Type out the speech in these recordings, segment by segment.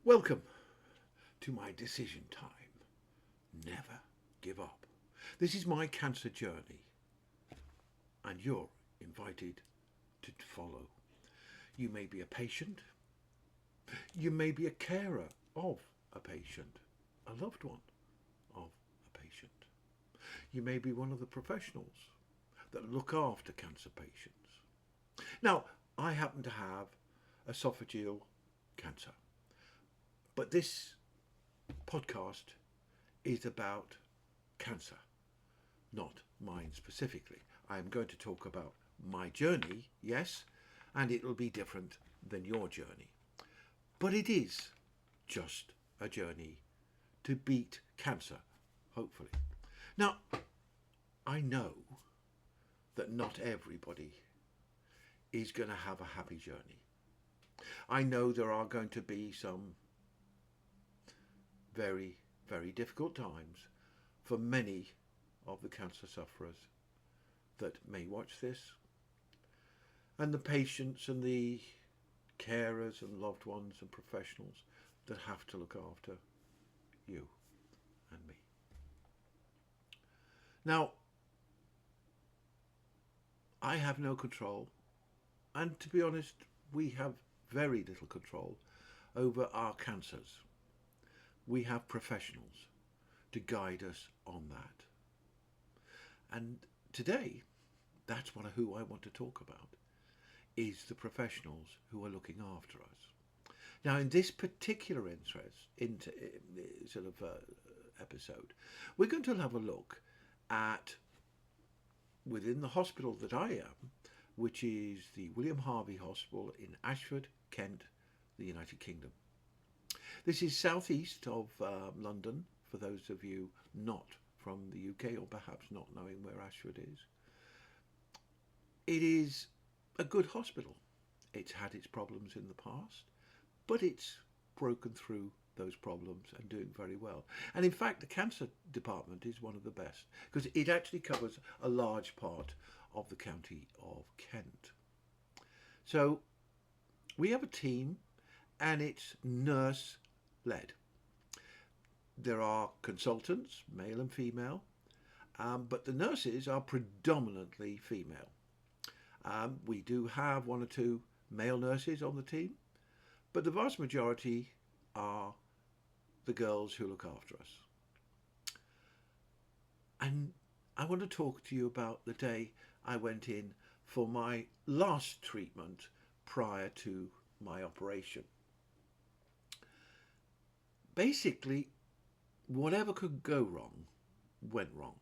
Welcome to my decision time. Never give up. This is my cancer journey, and you're invited to follow. You may be a patient, you may be a carer of a patient, a loved one of a patient. You may be one of the professionals that look after cancer patients. Now, I happen to have esophageal cancer, but this podcast is about cancer, not mine specifically. I am going to talk about my journey, yes, and it'll be different than your journey. But it is just a journey to beat cancer, hopefully. Now, I know that not everybody is going to have a happy journey. I know there are going to be some very, very difficult times for many of the cancer sufferers that may watch this, and the patients and the carers and loved ones and professionals that have to look after you and me. Now, I have no control, and to be honest, we have very little control over our cancers. We have professionals to guide us on that. And today, that's who I want to talk about, is the professionals who are looking after us. Now, in this particular episode, we're going to have a look at, within the hospital that I am, which is the William Harvey Hospital in Ashford, Kent, the United Kingdom. This is southeast of London, for those of you not from the UK or perhaps not knowing where Ashford is. It is a good hospital. It's had its problems in the past, but it's broken through those problems and doing very well. And in fact, the cancer department is one of the best because it actually covers a large part of the county of Kent. So we have a team, and it's nurse-led. There are consultants, male and female, but the nurses are predominantly female. We do have one or two male nurses on the team, but the vast majority are the girls who look after us. And I want to talk to you about the day I went in for my last treatment prior to my operation. Basically, whatever could go wrong went wrong.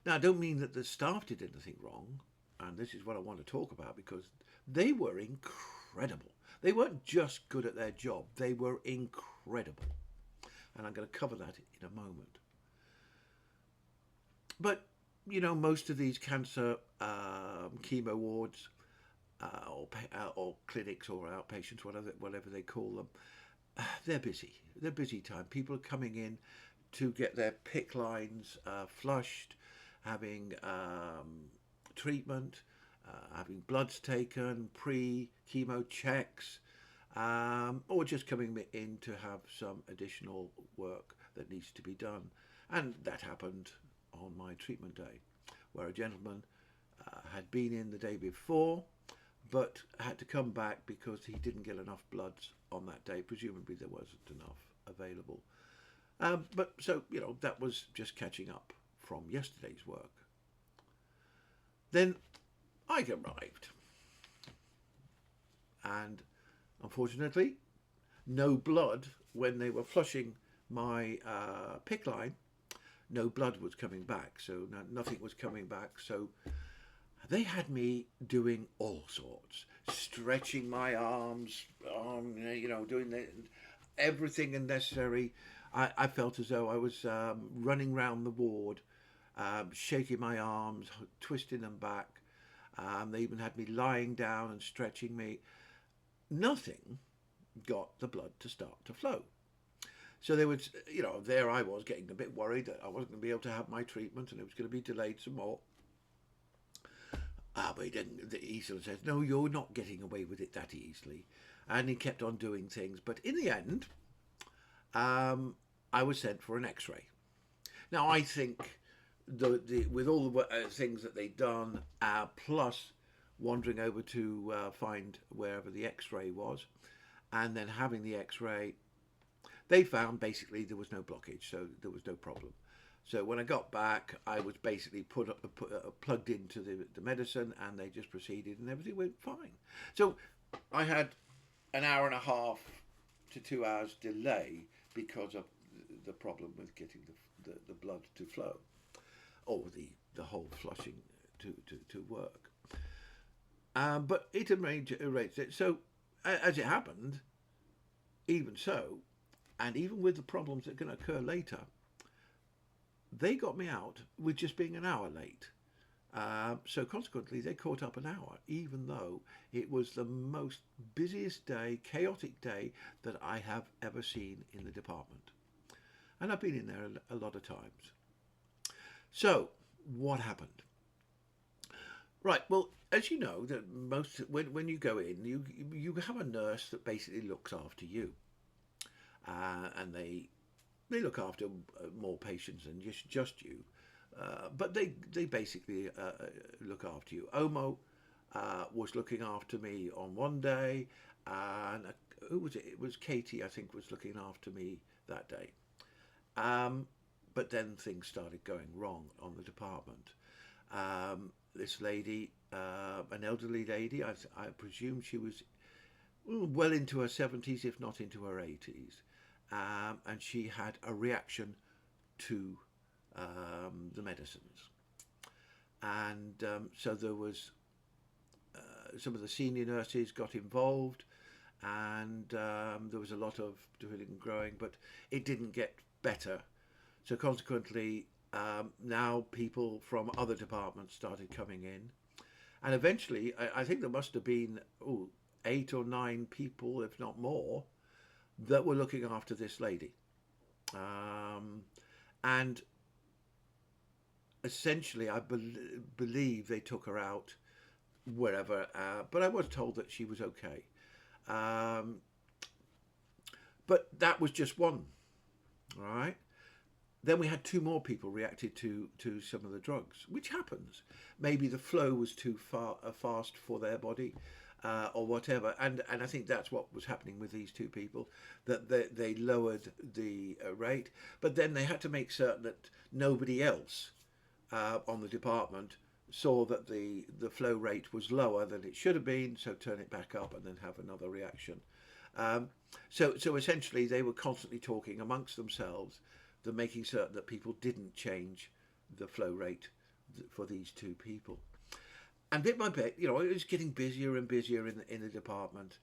Now, I don't mean that the staff did anything wrong, and this is what I want to talk about, because they were incredible. They weren't just good at their job, they were incredible. And I'm going to cover that in a moment. But, you know, most of these cancer chemo wards or clinics or outpatients, whatever they call them, they're busy. They're busy time. People are coming in to get their PICC lines flushed, having treatment, having bloods taken, pre-chemo checks, or just coming in to have some additional work that needs to be done. And that happened on my treatment day, where a gentleman had been in the day before, but had to come back because he didn't get enough bloods on that day. Presumably there wasn't enough available. But so, you know, that was just catching up from yesterday's work. Then I arrived. And unfortunately, no blood when they were flushing my PICC line. No blood was coming back, so nothing was coming back. So they had me doing all sorts, stretching my arms, doing everything necessary. I felt as though I was running round the ward, shaking my arms, twisting them back. They even had me lying down and stretching me. Nothing got the blood to start to flow. So they would, there I was getting a bit worried that I wasn't going to be able to have my treatment and it was going to be delayed some more. But he didn't. He sort of says, no, you're not getting away with it that easily. And he kept on doing things. But in the end, I was sent for an X-ray. Now I think with all the things that they'd done, plus wandering over to find wherever the X-ray was, and then having the X-ray, they found basically there was no blockage, so there was no problem. So when I got back, I was basically plugged into the medicine, and they just proceeded, and everything went fine. So I had an hour and a half to 2 hours delay because of the problem with getting the blood to flow, or the whole flushing to work. But it arranged it. So as it happened, even so, and even with the problems that are going to occur later, they got me out with just being an hour late. So consequently, they caught up an hour, even though it was the most busiest day, chaotic day that I have ever seen in the department. And I've been in there a lot of times. So what happened? Right, well, as you know, that when you go in, you have a nurse that basically looks after you, and they look after more patients than just you, but they basically look after you. Omo was looking after me on one day, and who was it? It was Katie, I think, was looking after me that day. But then things started going wrong on the department. This lady, an elderly lady, I presume she was well into her 70s, if not into her 80s. And she had a reaction to the medicines. And so there was some of the senior nurses got involved, and there was a lot of doing and growing, but it didn't get better. So consequently, now people from other departments started coming in. And eventually, I think there must have been 8 or 9 people, if not more, that were looking after this lady. And essentially, I believe they took her out wherever, but I was told that she was okay. But that was just one, all right? Then we had 2 more people reacted to some of the drugs, which happens. Maybe the flow was too fast for their body, or whatever. And I think that's what was happening with these 2 people, that they lowered the rate. But then they had to make certain that nobody else on the department saw that the flow rate was lower than it should have been, so turn it back up and then have another reaction. So essentially they were constantly talking amongst themselves, they're making certain that people didn't change the flow rate for these 2 people. And bit by bit, it was getting busier and busier in the department.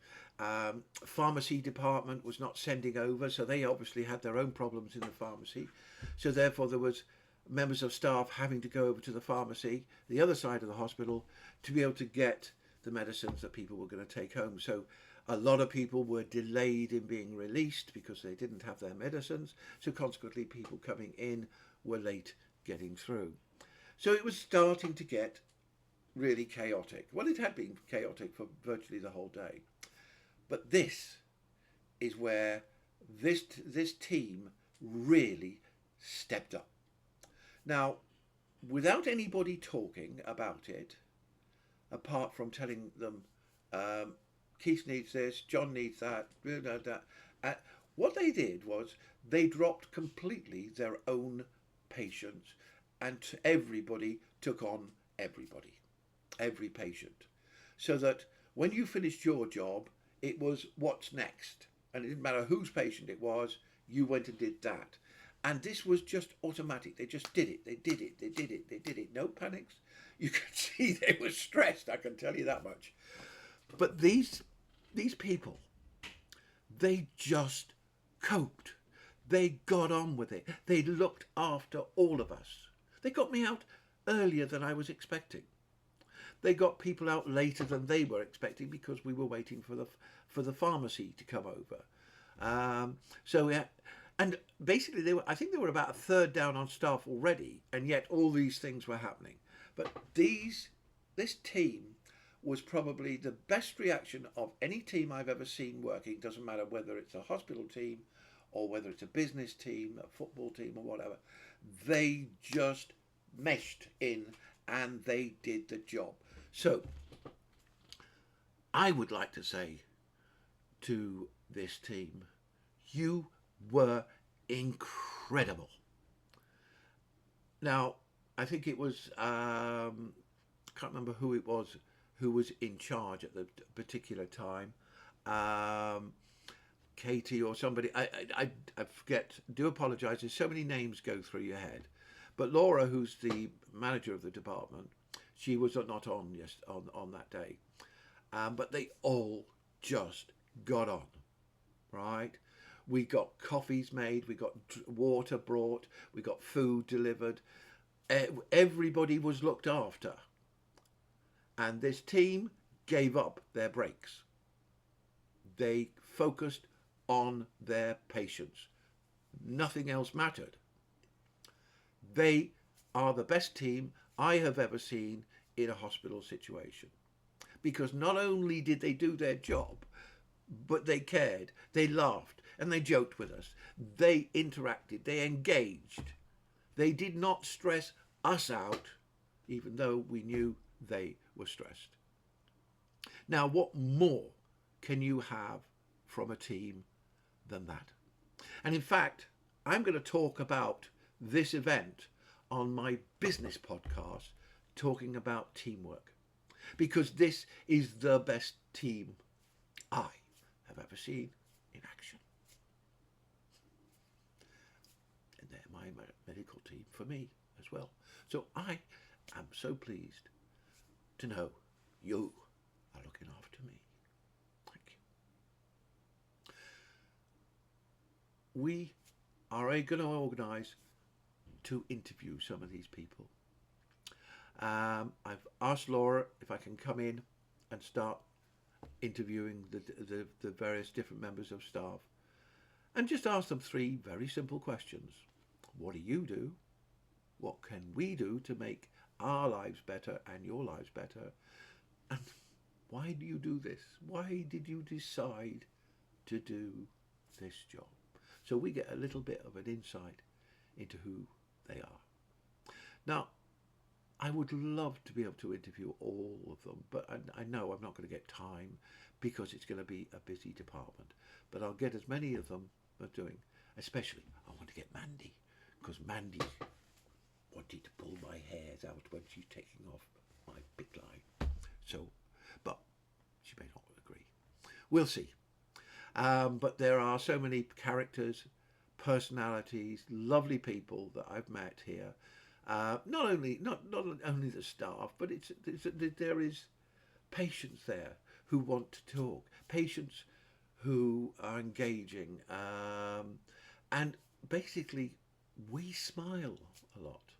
Pharmacy department was not sending over, so they obviously had their own problems in the pharmacy. So therefore there was members of staff having to go over to the pharmacy, the other side of the hospital, to be able to get the medicines that people were going to take home. So a lot of people were delayed in being released because they didn't have their medicines. So consequently, people coming in were late getting through. So it was starting to get really chaotic. Well, it had been chaotic for virtually the whole day. But this is where this team really stepped up. Now, without anybody talking about it, apart from telling them, Keith needs this, John needs that, what they did was they dropped completely their own patients, and everybody took on every patient. So that when you finished your job, it was what's next. And it didn't matter whose patient it was, you went and did that. And this was just automatic. They just did it. They did it. No panics. You could see they were stressed, I can tell you that much. But these people, they just coped. They got on with it. They looked after all of us. They got me out earlier than I was expecting. They got people out later than they were expecting because we were waiting for the pharmacy to come over. And basically, I think they were about a third down on staff already, and yet all these things were happening. But this team was probably the best reaction of any team I've ever seen working. Doesn't matter whether it's a hospital team or whether it's a business team, a football team, or whatever, they just meshed in and they did the job. So I would like to say to this team, you were incredible. Now, I think it was, I can't remember who it was who was in charge at the particular time. Katie or somebody, I forget, do apologise, there's so many names go through your head. But Laura, who's the manager of the department, she was not on on that day. But they all just got on, right? We got coffees made, we got water brought, we got food delivered. Everybody was looked after. And this team gave up their breaks. They focused on their patients. Nothing else mattered. They are the best team I have ever seen in a hospital situation. Because not only did they do their job, but they cared, they laughed, and they joked with us. They interacted, they engaged. They did not stress us out, even though we knew they were stressed. Now, what more can you have from a team than that? And in fact, I'm going to talk about this event on my business podcast, talking about teamwork, because this is the best team I have ever seen in action. And they're my medical team for me as well. So I am so pleased to know you are looking after me. Thank you. We are going to organise to interview some of these people. I've asked Laura if I can come in and start interviewing the various different members of staff and just ask them 3 very simple questions. What do you do? What can we do to make our lives better and your lives better? And why do you do this? Why did you decide to do this job? So we get a little bit of an insight into who they are. Now, I would love to be able to interview all of them, but I know I'm not going to get time because it's going to be a busy department. But I'll get as many of them as doing. Especially, I want to get Mandy, because Mandy wanted to pull my hairs out when she's taking off my big line. So, but she may not agree. We'll see. But there are so many characters, personalities, lovely people that I've met here. Not only the staff, but there is patients there who want to talk, patients who are engaging, and basically we smile a lot,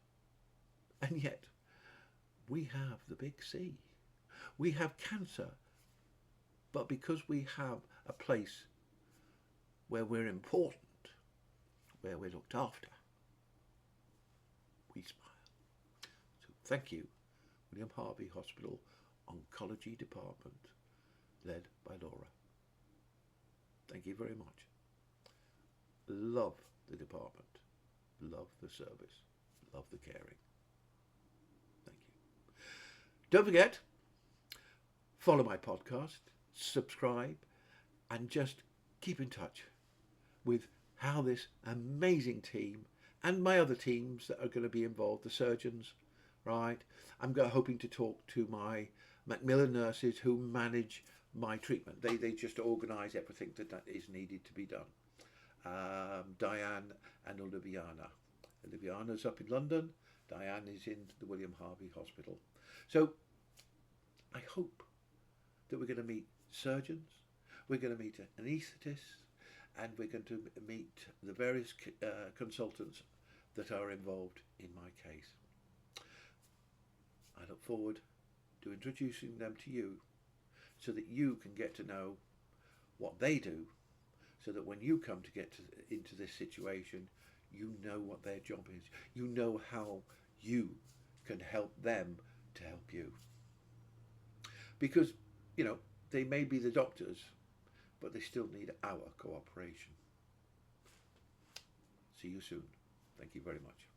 and yet we have the big C. We have cancer, but because we have a place where we're important, where we're looked after, we smile. So thank you, William Harvey Hospital Oncology Department, led by Laura. Thank you very much. Love the department, love the service, love the caring. Thank you. Don't forget, follow my podcast, subscribe, and just keep in touch with how this amazing team and my other teams that are going to be involved, the surgeons, right? I'm hoping to talk to my Macmillan nurses who manage my treatment. They just organise everything that is needed to be done. Diane and Oliviana. Oliviana's up in London. Diane is in the William Harvey Hospital. So I hope that we're going to meet surgeons, we're going to meet anaesthetists, and we're going to meet the various consultants that are involved in my case. I look forward to introducing them to you so that you can get to know what they do, so that when you come to get into this situation, you know what their job is. You know how you can help them to help you. Because, they may be the doctors, but they still need our cooperation. See you soon. Thank you very much.